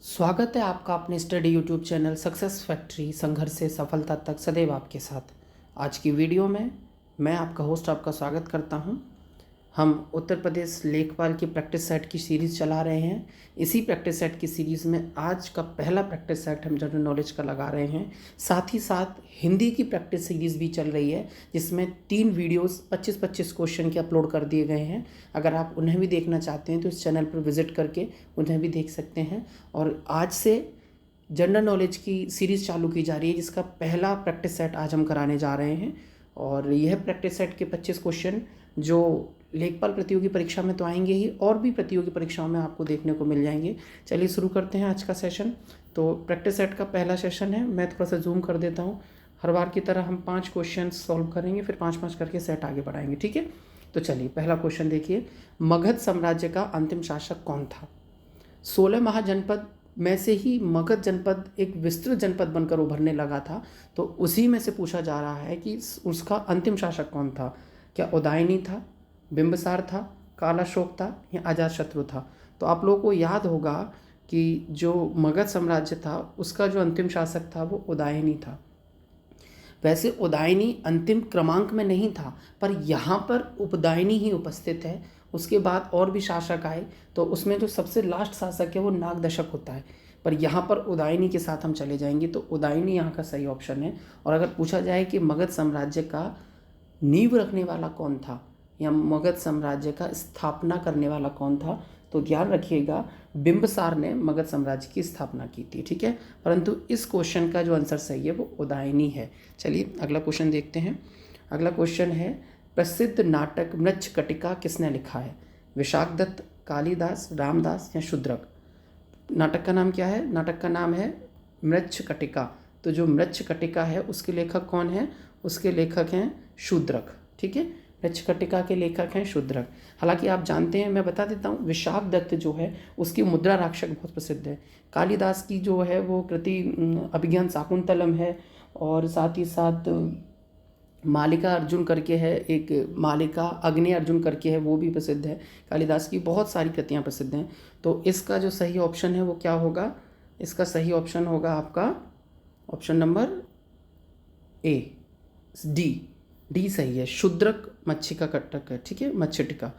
स्वागत है आपका अपने study YouTube channel success factory संघर्ष से सफलता तक सदैव आपके साथ। आज की वीडियो में मैं आपका होस्ट आपका स्वागत करता हूं। हम उत्तर प्रदेश लेखपाल की प्रैक्टिस सेट की सीरीज़ चला रहे हैं। इसी प्रैक्टिस सेट की सीरीज़ में आज का पहला प्रैक्टिस सेट हम जनरल नॉलेज का लगा रहे हैं। साथ ही साथ हिंदी की प्रैक्टिस सीरीज़ भी चल रही है, जिसमें 3 वीडियोस 25-25 क्वेश्चन के अपलोड कर दिए गए हैं। अगर आप उन्हें भी देखना चाहते हैं तो इस चैनल पर विजिट करके उन्हें भी देख सकते हैं। और आज से जनरल नॉलेज की सीरीज़ चालू की जा रही है, जिसका पहला प्रैक्टिस सेट आज हम कराने जा रहे हैं। और यह प्रैक्टिस सेट के 25 क्वेश्चन जो लेखपाल प्रतियोगी परीक्षा में तो आएंगे ही, और भी प्रतियोगी परीक्षाओं में आपको देखने को मिल जाएंगे। चलिए शुरू करते हैं आज का सेशन। तो प्रैक्टिस सेट का पहला सेशन है। मैं थोड़ा सा जूम कर देता हूँ। हर बार की तरह हम 5 क्वेश्चन सॉल्व करेंगे, फिर 5-5 करके सेट आगे बढ़ाएंगे, ठीक है। तो चलिए पहला क्वेश्चन देखिए। मगध साम्राज्य का अंतिम शासक कौन था? 16 महाजनपद में से ही मगध जनपद एक विस्तृत जनपद बनकर उभरने लगा था। तो उसी में से पूछा जा रहा है कि उसका अंतिम शासक कौन था। क्या उदयनी था, बिंबिसार था, कालाशोक था या अजातशत्रु था? तो आप लोगों को याद होगा कि जो मगध साम्राज्य था उसका जो अंतिम शासक था वो उदयनी था। वैसे उदयनी अंतिम क्रमांक में नहीं था, पर यहाँ पर उपदायनी ही उपस्थित है। उसके बाद और भी शासक आए, तो उसमें जो सबसे लास्ट शासक है वो नागदशक होता है, पर यहाँ पर उदयनी के साथ हम चले जाएंगे। तो उदयनी यहाँ का सही ऑप्शन है। और अगर पूछा जाए कि मगध साम्राज्य का नींव रखने वाला कौन था या मगध साम्राज्य का स्थापना करने वाला कौन था, तो ध्यान रखिएगा बिंबिसार ने मगध साम्राज्य की स्थापना की थी, ठीक है। परंतु इस क्वेश्चन का जो आंसर सही है वो उदयनी है। चलिए अगला क्वेश्चन देखते हैं। अगला क्वेश्चन है, प्रसिद्ध नाटक मृच्छकटिका किसने लिखा है? विशाखदत्त, कालिदास, रामदास या शूद्रक? नाटक का नाम क्या है? नाटक का नाम है मृच्छकटिका। तो जो मृच्छकटिका है उसके लेखक कौन है? उसके लेखक हैं शूद्रक, ठीक है। मृच्छकटिका के लेखक हैं शूद्रक। हालांकि आप जानते हैं, मैं बता देता हूँ, विशाखदत्त जो है उसकी मुद्रा राक्षक बहुत प्रसिद्ध है। कालिदास की जो है वो कृति अभिज्ञान शाकुंतलम है। और साथ ही साथ मालिका अर्जुन करके है, एक मालिका अग्नि अर्जुन करके है, वो भी प्रसिद्ध है। कालिदास की बहुत सारी कृतियाँ प्रसिद्ध हैं। तो इसका जो सही ऑप्शन है वो क्या होगा? इसका सही ऑप्शन होगा आपका ऑप्शन नंबर ए, डी सही है। शूद्रक मच्छी का कटक है, ठीक है, मच्छटिका।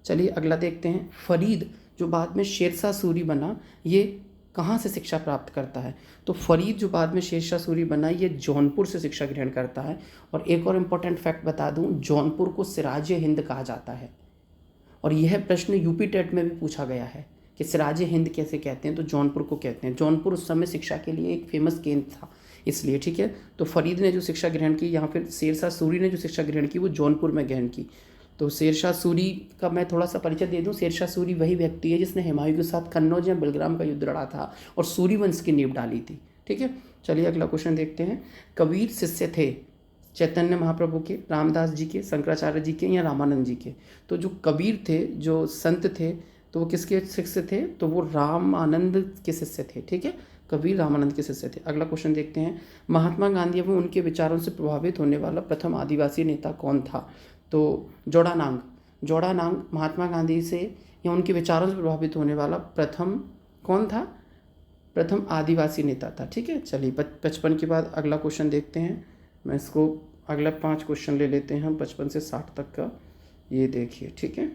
चलिए अगला देखते हैं। फरीद जो बाद में शेरशाह सूरी बना, ये कहाँ से शिक्षा प्राप्त करता है? तो फरीद जो बाद में शेरशाह सूरी बना, ये जौनपुर से शिक्षा ग्रहण करता है। और एक और इम्पोर्टेंट फैक्ट बता दूं, जौनपुर को सिराज हिंद कहा जाता है। और यह प्रश्न यूपी टेट में भी पूछा गया है कि सिराज हिंद कैसे कहते हैं, तो जौनपुर को कहते हैं। जौनपुर उस समय शिक्षा के लिए एक फेमस केंद्र था, इसलिए, ठीक है। तो फरीद ने जो शिक्षा ग्रहण की, यहाँ फिर शेरशाह सूरी ने जो शिक्षा ग्रहण की वो जौनपुर में ग्रहण की। तो शेरशाह सूरी का मैं थोड़ा सा परिचय दे दूं। शेरशाह सूरी वही व्यक्ति है जिसने हुमायूं के साथ कन्नौज या बिलग्राम का युद्ध लड़ा था और सूरी वंश की नींव डाली थी, ठीक है। चलिए अगला क्वेश्चन देखते हैं। कबीर शिष्य थे चैतन्य महाप्रभु के, रामदास जी के, शंकराचार्य जी के या रामानंद जी के? तो जो कबीर थे, जो संत थे, तो वो किसके शिष्य थे? तो वो रामानंद के शिष्य थे, ठीक है। कबीर रामानंद के शिष्य थे। अगला क्वेश्चन देखते हैं। महात्मा गांधी एवं उनके विचारों से प्रभावित होने वाला प्रथम आदिवासी नेता कौन था? तो जोड़ानांग महात्मा गांधी से या उनके विचारों से प्रभावित होने वाला प्रथम कौन था? प्रथम आदिवासी नेता था, ठीक है। चलिए 55 के बाद अगला क्वेश्चन देखते हैं। मैं इसको अगला 5 क्वेश्चन ले लेते हैं हम 55 से 60 तक का। ये देखिए, ठीक है।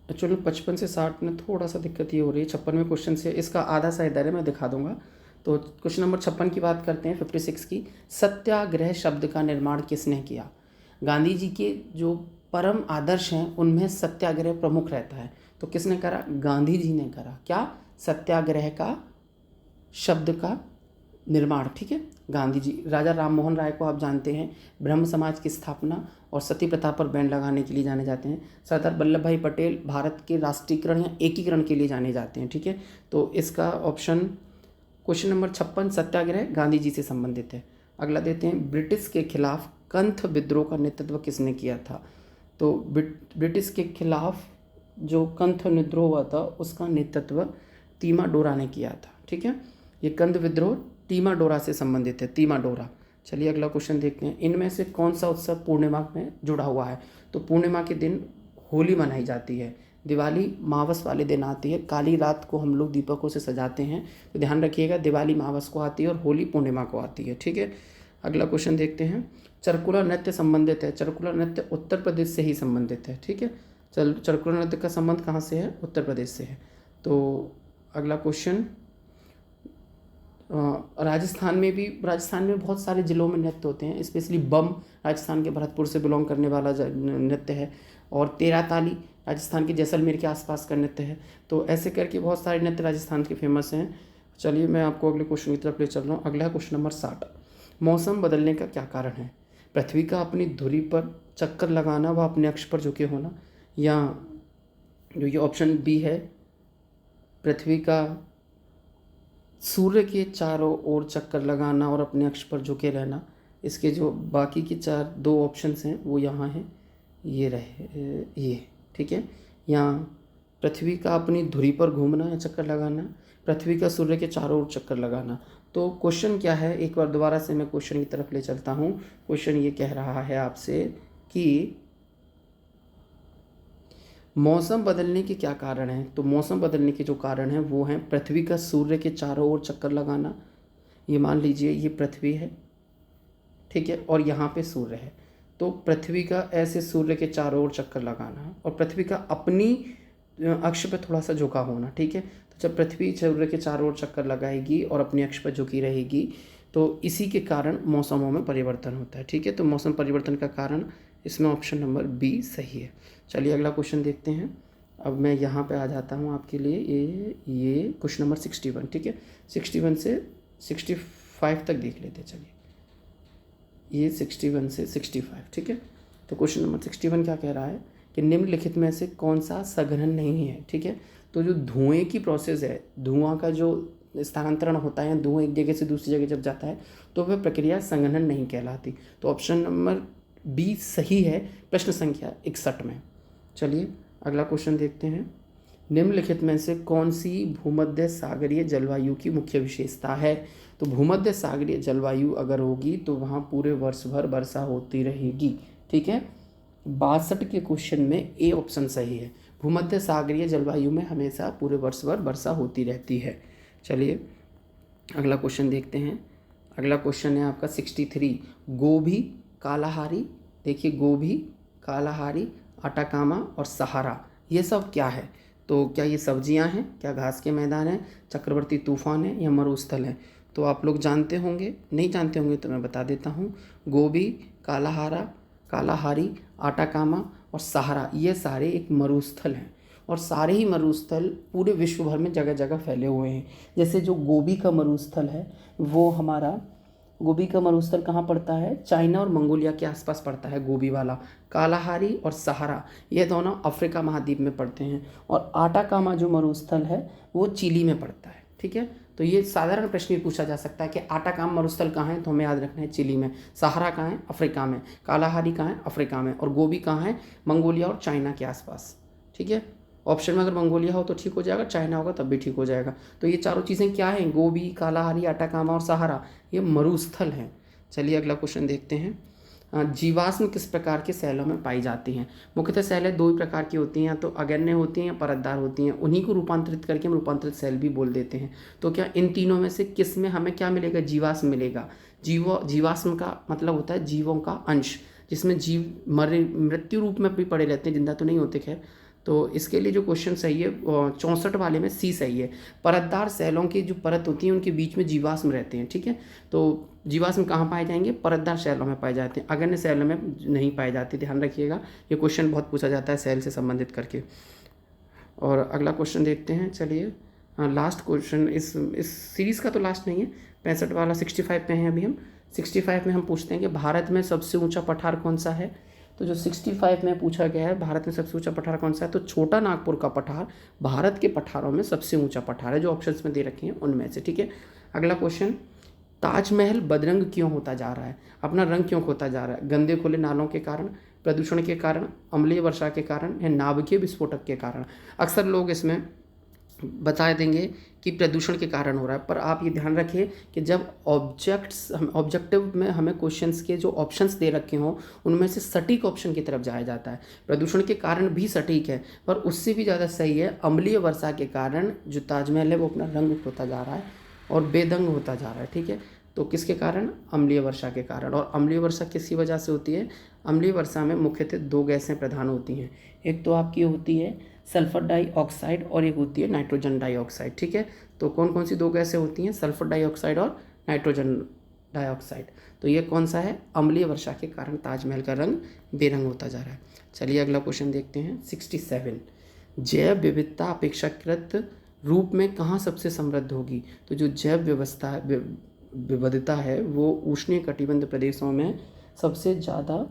चलो 55 से 60 में थोड़ा सा दिक्कत ये हो रही है। 56वें क्वेश्चन से इसका आधा सा इधर है, मैं दिखा दूंगा। तो क्वेश्चन नंबर 56 की बात करते हैं, 56 की। सत्याग्रह शब्द का निर्माण किसने किया? गांधी जी के जो परम आदर्श हैं उनमें सत्याग्रह प्रमुख रहता है। तो किसने करा? गांधी जी ने करा। क्या? सत्याग्रह का शब्द का निर्माण, ठीक है, गांधी जी। राजा राम मोहन राय को आप जानते हैं, ब्रह्म समाज की स्थापना और सती प्रथा पर बैन लगाने के लिए जाने जाते हैं। सरदार वल्लभ भाई पटेल भारत के राष्ट्रीयकरण या एकीकरण के लिए जाने जाते हैं, ठीक है। तो इसका ऑप्शन क्वेश्चन नंबर 56 सत्याग्रह गांधी जी से संबंधित है। अगला देते हैं। ब्रिटिश के खिलाफ कंथ विद्रोह का नेतृत्व किसने किया था? तो ब्रिटिश के खिलाफ जो कंथ विद्रोह हुआ था उसका नेतृत्व तीमा डोरा ने किया था, ठीक है। ये कंथ विद्रोह तीमा डोरा से संबंधित है, तीमा डोरा। चलिए अगला क्वेश्चन देखते हैं। इनमें से कौन सा उत्सव पूर्णिमा में जुड़ा हुआ है? तो पूर्णिमा के दिन होली मनाई जाती है। दिवाली मावस वाले दिन आती है, काली रात को हम लोग दीपकों से सजाते हैं, तो ध्यान रखिएगा दिवाली मावस को आती है और होली पूर्णिमा को आती है। ठीक है, अगला क्वेश्चन देखते हैं। चरकुला नृत्य संबंधित है, चरकुला नृत्य उत्तर प्रदेश से ही संबंधित है। ठीक है, चरकुला नृत्य का संबंध कहाँ से है? उत्तर प्रदेश से है। तो अगला क्वेश्चन, राजस्थान में बहुत सारे ज़िलों में नृत्य होते हैं, स्पेशली बम राजस्थान के भरतपुर से बिलोंग करने वाला नृत्य है, और तेरा ताली राजस्थान के जैसलमेर के आसपास का नृत्य है। तो ऐसे करके बहुत सारे नृत्य राजस्थान के फेमस हैं। चलिए मैं आपको अगले क्वेश्चन की तरफ ले चल रहा हूँ। अगला है क्वेश्चन नंबर 60। मौसम बदलने का क्या कारण है? पृथ्वी का अपनी धुरी पर चक्कर लगाना व अपने अक्ष पर झुके होना, या जो ये ऑप्शन बी है, पृथ्वी का सूर्य के चारों ओर चक्कर लगाना और अपने अक्ष पर झुके रहना। इसके जो बाकी की दो ऑप्शंस हैं वो यहाँ हैं, ये रहे ये। ठीक है, यहाँ पृथ्वी का अपनी धुरी पर घूमना या चक्कर लगाना, पृथ्वी का सूर्य के चारों ओर चक्कर लगाना। तो क्वेश्चन क्या है, एक बार दोबारा से मैं क्वेश्चन की तरफ ले चलता हूँ। क्वेश्चन ये कह रहा है आपसे कि मौसम बदलने के क्या कारण हैं? तो मौसम बदलने के जो कारण हैं वो हैं पृथ्वी का सूर्य के चारों ओर चक्कर लगाना। ये मान लीजिए ये पृथ्वी है, ठीक है, और यहाँ पे सूर्य है, तो पृथ्वी का ऐसे सूर्य के चारों ओर चक्कर लगाना और पृथ्वी का अपनी अक्ष पे थोड़ा सा झुका होना। ठीक है, तो जब पृथ्वी सूर्य के चारों ओर चक्कर लगाएगी और अपनी अक्ष पर झुकी रहेगी तो इसी के कारण मौसमों में परिवर्तन होता है। ठीक है, तो मौसम परिवर्तन का कारण इसमें ऑप्शन नंबर बी सही है। चलिए अगला क्वेश्चन देखते हैं। अब मैं यहाँ पे आ जाता हूँ आपके लिए, ये क्वेश्चन नंबर 61। ठीक है, 61 से 65 तक देख लेते हैं। चलिए ये 61 से 65। ठीक है, तो क्वेश्चन नंबर 61 क्या कह रहा है कि निम्नलिखित में से कौन सा संघनन नहीं है? ठीक है, तो जो धुएं की प्रोसेस है, धुआं का जो स्थानांतरण होता है, धुआं एक जगह से दूसरी जगह जब जाता है तो वह प्रक्रिया संघनन नहीं कहलाती। तो ऑप्शन नंबर बी सही है प्रश्न संख्या 61 में। चलिए अगला क्वेश्चन देखते हैं। निम्नलिखित में से कौन सी भूमध्य सागरीय जलवायु की मुख्य विशेषता है? तो भूमध्य सागरीय जलवायु अगर होगी तो वहाँ पूरे वर्ष भर वर्षा होती रहेगी। ठीक है, 62 के क्वेश्चन में ए ऑप्शन सही है, भूमध्य सागरीय जलवायु में हमेशा पूरे वर्ष भर वर्षा होती रहती है। चलिए अगला क्वेश्चन देखते हैं। अगला क्वेश्चन है आपका 63। गोभी, कालाहारी, देखिए गोभी, कालाहारी, अटाकामा और सहारा, ये सब क्या है? तो क्या ये सब्जियां हैं, क्या घास के मैदान हैं, चक्रवर्ती तूफान है या मरुस्थल है? तो आप लोग जानते होंगे, नहीं जानते होंगे तो मैं बता देता हूँ। गोभी, कालाहारी, अटाकामा और सहारा, ये सारे एक मरुस्थल हैं और सारे ही मरुस्थल पूरे विश्व भर में जगह जगह फैले हुए हैं। जैसे जो गोभी का मरुस्थल है वो हमारा, गोभी का मरुस्थल कहाँ पड़ता है? चाइना और मंगोलिया के आसपास पड़ता है गोभी वाला। कालाहारी और सहारा ये दोनों अफ्रीका महाद्वीप में पड़ते हैं और अटाकामा जो मरुस्थल है वो चिली में पड़ता है। ठीक है, तो ये साधारण प्रश्न भी पूछा जा सकता है कि अटाकामा मरुस्थल कहाँ है, तो हमें याद रखना है चिली में। सहारा कहाँ है? अफ्रीका में। कालाहारी कहाँ है? अफ्रीका में। और गोभी कहाँ है? मंगोलिया और चाइना के आसपास। ठीक है, ऑप्शन में अगर मंगोलिया हो तो ठीक हो जाएगा, चाइना होगा तब भी ठीक हो जाएगा। तो ये चारों चीज़ें क्या हैं? गोभी, कालाहारी, अटाकामा और सहारा, ये मरुस्थल हैं। चलिए अगला क्वेश्चन देखते हैं। जीवाश्म किस प्रकार के सेलों में पाई जाती हैं? मुख्यतः सेलें दो ही प्रकार की होती हैं, या तो अग्रण्य होती हैं या परतदार होती हैं। उन्हीं को रूपांतरित करके हम रूपांतरित सेल भी बोल देते हैं। तो क्या इन तीनों में से किस में हमें क्या मिलेगा? जीवाश्म मिलेगा। जीवाश्म का मतलब होता है जीवों का अंश, जिसमें जीव मृत्यु रूप में भी पड़े रहते हैं, जिंदा तो नहीं होते खैर। तो इसके लिए जो क्वेश्चन सही है 64 वाले में सी सही है। परतदार सेलों की जो परत होती है उनके बीच में जीवाश्म रहते हैं। ठीक है, तो जीवाश्म कहाँ पाए जाएंगे? परतदार सेलों में पाए जाते हैं, अग्रण्य सेलों में नहीं पाए जाते। ध्यान रखिएगा, ये क्वेश्चन बहुत पूछा जाता है सेल से संबंधित करके। और अगला क्वेश्चन देखते हैं। चलिए लास्ट क्वेश्चन इस सीरीज़ का तो लास्ट नहीं है, 65 वाला 65 पे हैं अभी हम। 65 में हम पूछते हैं कि भारत में सबसे ऊँचा पठार कौन सा है? तो जो 65 में पूछा गया है भारत में सबसे ऊंचा पठार कौन सा है, तो छोटा नागपुर का पठार भारत के पठारों में सबसे ऊंचा पठार है, जो ऑप्शंस में दे रखे हैं उनमें से। ठीक है, अगला क्वेश्चन, ताजमहल बदरंग क्यों होता जा रहा है? अपना रंग क्यों खोता जा रहा है? गंदे खुले नालों के कारण, प्रदूषण के कारण, अम्लीय वर्षा के कारण या नाभिकीय विस्फोटक के कारण? अक्सर लोग इसमें बता देंगे कि प्रदूषण के कारण हो रहा है। पर आप ये ध्यान रखिए कि जब ऑब्जेक्टिव में हमें क्वेश्चंस के जो ऑप्शंस दे रखे हों उनमें से सटीक ऑप्शन की तरफ जाया जाता है। प्रदूषण के कारण भी सटीक है, पर उससे भी ज़्यादा सही है अम्लीय वर्षा के कारण जो ताजमहल है वो अपना रंग होता जा रहा है और बेदंग होता जा रहा है। ठीक है, तो किसके कारण? अम्लीय वर्षा के कारण। और अम्लीय वर्षा किसी वजह से होती है? अम्लीय वर्षा में मुख्यतः दो गैसें प्रधान होती हैं। एक तो आपकी होती है सल्फर डाइऑक्साइड और एक होती है नाइट्रोजन डाइऑक्साइड। ठीक है, तो कौन कौन सी दो गैसें होती हैं? सल्फर डाइऑक्साइड और नाइट्रोजन डाइऑक्साइड। तो ये कौन सा है? अम्लीय वर्षा के कारण ताजमहल का रंग बेरंग होता जा रहा है। चलिए अगला क्वेश्चन देखते हैं। 67, जैव विविधता अपेक्षाकृत रूप में कहाँ सबसे समृद्ध होगी? तो जो जैव व्यवस्था विविधता है वो उष्णीय कटिबंध प्रदेशों में सबसे ज़्यादा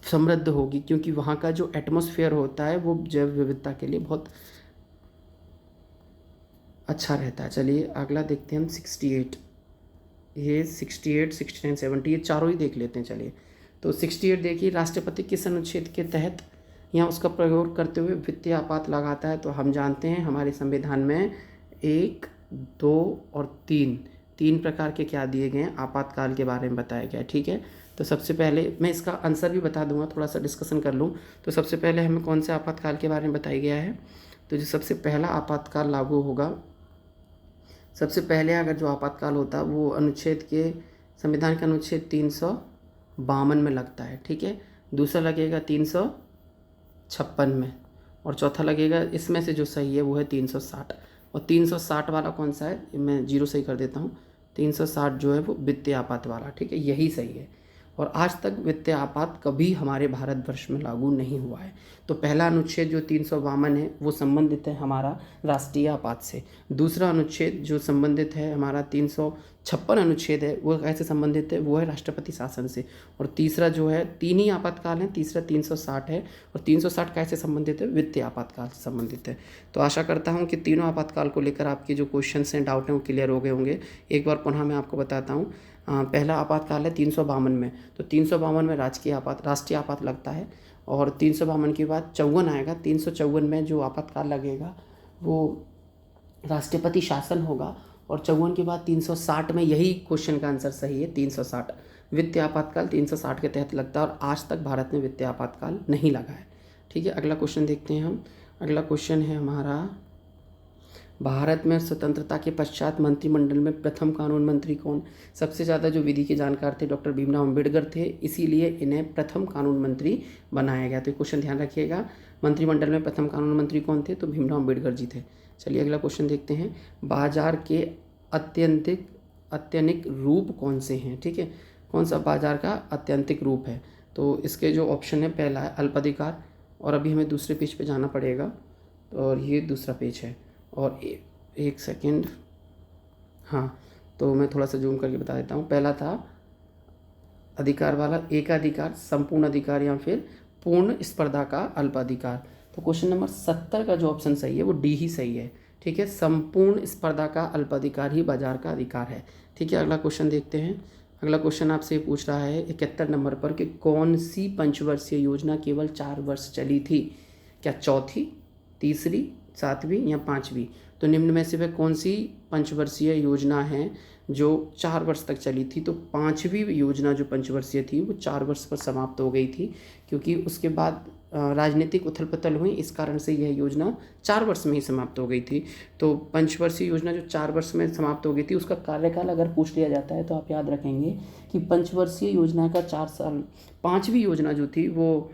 समृद्ध होगी, क्योंकि वहाँ का जो एटमॉस्फेयर होता है वो जैव विविधता के लिए बहुत अच्छा रहता है। चलिए अगला देखते हैं हम 68। ये 68, 69, 70 ये चारों ही देख लेते हैं। चलिए तो 68 देखिए, राष्ट्रपति किस अनुच्छेद के तहत यहाँ उसका प्रयोग करते हुए वित्तीय आपात लगाता है? तो हम जानते हैं हमारे संविधान में 1, 2 और 3 प्रकार के क्या दिए गए हैं? आपातकाल के बारे में बताया गया है। ठीक है, तो सबसे पहले मैं इसका आंसर भी बता दूंगा, थोड़ा सा डिस्कशन कर लूँ। तो सबसे पहले हमें कौन से आपातकाल के बारे में बताया गया है? तो जो सबसे पहला आपातकाल लागू होगा, सबसे पहले अगर जो आपातकाल होता है वो अनुच्छेद के संविधान के अनुच्छेद 352 में लगता है। ठीक है, दूसरा लगेगा 356 में, और चौथा लगेगा, इसमें से जो सही है वो है 360। और 360 वाला कौन सा है? मैं जीरो सही कर देता हूँ। 360 जो है वो वित्तीय आपात वाला। ठीक है, यही सही है। और आज तक वित्तीय आपात कभी हमारे भारतवर्ष में लागू नहीं हुआ है। तो पहला अनुच्छेद जो 352 है वो संबंधित है हमारा राष्ट्रीय आपात से। दूसरा अनुच्छेद जो संबंधित है हमारा 356 अनुच्छेद है वो कैसे संबंधित है? वो है राष्ट्रपति शासन से। और तीसरा जो है, तीन ही आपातकाल है, तीसरा 360 है। और 360 कैसे संबंधित है? वित्तीय आपातकाल से संबंधित है। तो आशा करता हूँ कि तीनों आपातकाल को लेकर आपके जो क्वेश्चन हैं, डाउट हैं, वो क्लियर हो गए होंगे। एक बार पुनः मैं आपको बताता हूँ। पहला आपातकाल है 352 में, तो 352 में राष्ट्रीय आपात लगता है। और 352 के बाद 54 आएगा। 354 में जो आपातकाल लगेगा वो राष्ट्रपति शासन होगा। और 54 के बाद 360 में, यही क्वेश्चन का आंसर सही है, 360 वित्तीय आपातकाल 360 के तहत लगता है। और आज तक भारत में वित्तीय आपातकाल नहीं लगा है। ठीक है, अगला क्वेश्चन देखते हैं हम। अगला क्वेश्चन है हमारा, भारत में स्वतंत्रता के पश्चात मंत्रिमंडल में प्रथम कानून मंत्री कौन? सबसे ज़्यादा जो विधि के जानकार थे डॉक्टर भीमराव अम्बेडकर थे, इसीलिए इन्हें प्रथम कानून मंत्री बनाया गया। तो ये क्वेश्चन ध्यान रखिएगा, मंत्रिमंडल में प्रथम कानून मंत्री कौन थे? तो भीमराव अम्बेडकर जी थे। चलिए अगला क्वेश्चन देखते हैं। बाजार के अत्यंतिक रूप कौन से हैं? ठीक है, कौन सा बाजार का अत्यंतिक रूप है? तो इसके जो ऑप्शन है, पहला है अल्पाधिकार, और अभी हमें दूसरे पेज पे जाना पड़ेगा, और ये दूसरा पेज है। और एक सेकेंड, हाँ, तो मैं थोड़ा सा जूम करके बता देता हूँ। पहला था अधिकार वाला, एकाधिकार, संपूर्ण अधिकार, या फिर पूर्ण स्पर्धा का अल्पाधिकार। तो क्वेश्चन नंबर 70 का जो ऑप्शन सही है वो डी ही सही है। ठीक है, संपूर्ण स्पर्धा का अल्पाधिकार ही बाजार का अधिकार है। ठीक है, अगला क्वेश्चन देखते हैं। अगला क्वेश्चन आपसे पूछ रहा है 71 नंबर पर कि कौन सी पंचवर्षीय योजना केवल 4 वर्ष चली थी? क्या चौथी, तीसरी, सातवीं या पाँचवीं? तो निम्न में से वह कौन सी पंचवर्षीय योजना है जो 4 वर्ष तक चली थी? तो पाँचवीं योजना जो पंचवर्षीय थी वो 4 वर्ष पर समाप्त हो गई थी, क्योंकि उसके बाद राजनीतिक उथल पुथल हुई, इस कारण से यह योजना 4 वर्ष में ही समाप्त हो गई थी। तो पंचवर्षीय योजना जो 4 वर्ष में समाप्त हो गई थी, उसका कार्यकाल अगर पूछ लिया जाता है तो आप याद रखेंगे कि पंचवर्षीय योजना का 4 साल, पाँचवीं योजना जो थी वो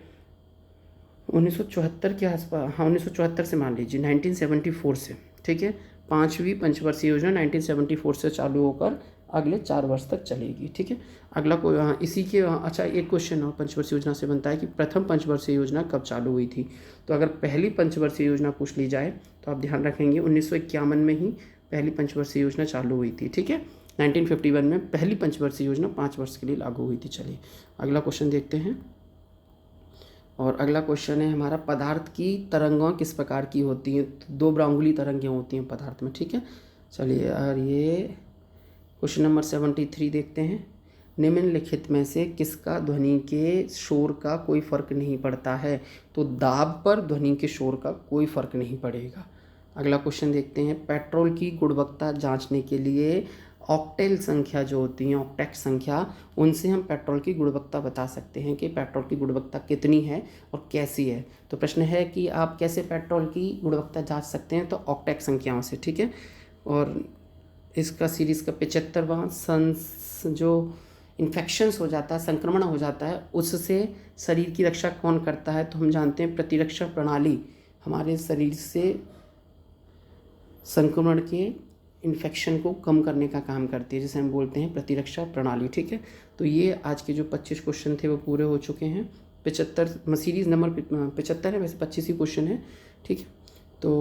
1974 के आसपास, हाँ 1974 से मान लीजिए 1974 से। ठीक है, पाँचवीं पंचवर्षीय योजना 1974 से चालू होकर अगले 4 वर्ष तक चलेगी। ठीक है, अगला को इसी के अच्छा एक क्वेश्चन और पंचवर्षीय योजना से बनता है कि प्रथम पंचवर्षीय योजना कब चालू हुई थी? तो अगर पहली पंचवर्षीय योजना पूछ ली जाए तो आप ध्यान रखेंगे 1951 में ही पहली पंचवर्षीय योजना चालू हुई थी। ठीक है, 1951 में पहली पंचवर्षीय योजना 5 वर्ष के लिए लागू हुई थी। चलिए अगला क्वेश्चन देखते हैं। और अगला क्वेश्चन है हमारा, पदार्थ की तरंगें किस प्रकार की होती हैं? तो 2 ब्राउंगुली तरंगें होती हैं पदार्थ में। ठीक है, चलिए और ये क्वेश्चन नंबर 73 देखते हैं। निम्नलिखित में से किसका ध्वनि के शोर का कोई फर्क नहीं पड़ता है? तो दाब पर ध्वनि के शोर का कोई फर्क नहीं पड़ेगा। अगला क्वेश्चन देखते हैं, पेट्रोल की गुणवत्ता जांचने के लिए ऑक्टेल संख्या जो होती है, ऑक्टेट संख्या, उनसे हम पेट्रोल की गुणवत्ता बता सकते हैं कि पेट्रोल की गुणवत्ता कितनी है और कैसी है। तो प्रश्न है कि आप कैसे पेट्रोल की गुणवत्ता जांच सकते हैं, तो ऑक्टेट संख्याओं से, ठीक है। और इसका सीरीज़ का 75वां जो इन्फेक्शंस हो जाता है, संक्रमण हो जाता है, उससे शरीर की रक्षा कौन करता है, तो हम जानते हैं प्रतिरक्षा प्रणाली हमारे शरीर से संक्रमण के इन्फेक्शन को कम करने का काम करती है, जिसे हम बोलते हैं प्रतिरक्षा प्रणाली, ठीक है। तो ये आज के जो 25 क्वेश्चन थे वो पूरे हो चुके हैं। 75 सीरीज़ नंबर 75 है, वैसे 25 ही क्वेश्चन है, ठीक है। तो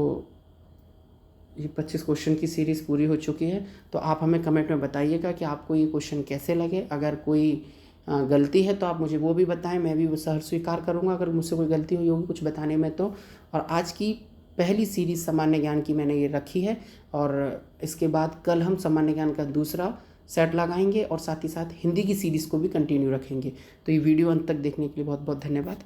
ये 25 क्वेश्चन की सीरीज़ पूरी हो चुकी है। तो आप हमें कमेंट में बताइएगा कि आपको ये क्वेश्चन कैसे लगे। अगर कोई गलती है तो आप मुझे वो भी बताएं, मैं भी उसे स्वीकार करूँगा अगर मुझसे कोई गलती हुई होगी कुछ बताने में तो। और आज की पहली सीरीज़ सामान्य ज्ञान की मैंने ये रखी है, और इसके बाद कल हम सामान्य ज्ञान का दूसरा सेट लगाएंगे और साथ ही साथ हिंदी की सीरीज़ को भी कंटिन्यू रखेंगे। तो ये वीडियो अंत तक देखने के लिए बहुत बहुत धन्यवाद।